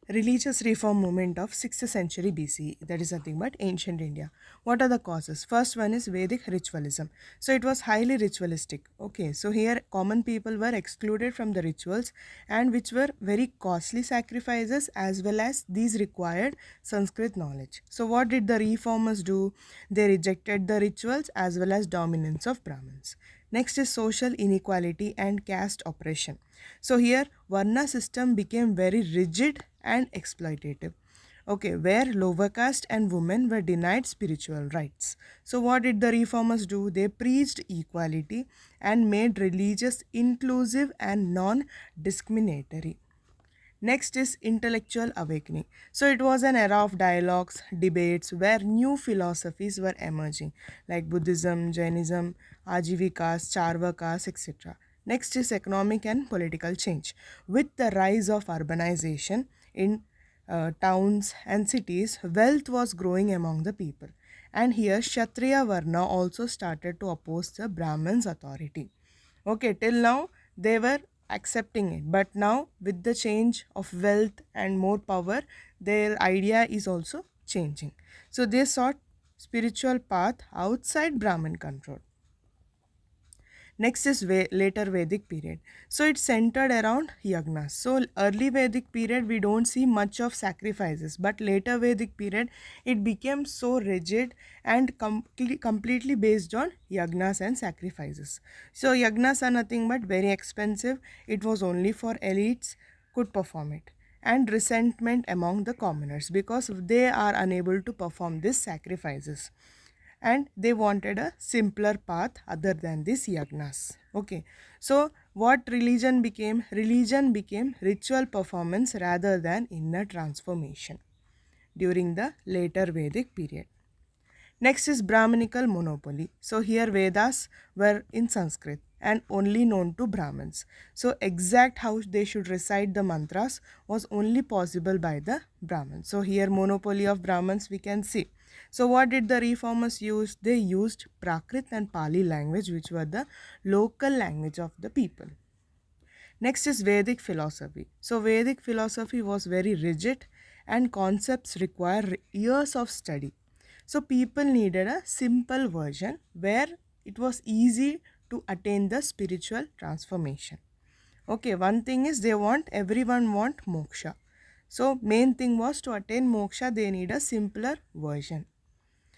Religious reform movement of 6th century BCE, that is nothing but ancient India. What are the causes? First one is Vedic ritualism. So it was highly ritualistic. Okay, so here common people were excluded from the rituals, and which were very costly sacrifices, as well as these required Sanskrit knowledge. So what did the reformers do? They rejected the rituals as well as dominance of Brahmins. Next is social inequality and caste oppression. So here Varna system became very rigid and exploitative. Okay, where lower caste and women were denied spiritual rights. So what did the reformers do? They preached equality and made religious inclusive and non-discriminatory. Next is intellectual awakening. So it was an era of dialogues, debates where new philosophies were emerging like Buddhism, Jainism, Ajivikas, Charvakas, etc. Next is economic and political change. With the rise of urbanization in towns and cities, wealth was growing among the people. And here Kshatriya Varna also started to oppose the Brahmins' authority. Okay, till now they were accepting it, but now with the change of wealth and more power, their idea is also changing. So they sought spiritual path outside Brahmin control. Next is later Vedic period. So it's centered around yagnas. So early Vedic period we don't see much of sacrifices, but later Vedic period it became so rigid and completely based on yagnas and sacrifices. So yagnas are nothing but very expensive. It was only for elites could perform it, and resentment among the commoners because they are unable to perform these sacrifices, and they wanted a simpler path other than these yagnas. Okay, so what religion became ritual performance rather than inner transformation during the later Vedic period. Next is Brahminical monopoly. So here Vedas were in Sanskrit and only known to Brahmins. So exact how they should recite the mantras was only possible by the Brahmins. So here monopoly of Brahmins we can see. So what did the reformers use? They used Prakrit and Pali language, which were the local language of the people. Next is Vedic philosophy. So Vedic philosophy was very rigid and concepts require years of study. So people needed a simple version where it was easy to attain the spiritual transformation. Okay, one thing is everyone want moksha. So main thing was to attain moksha they need a simpler version.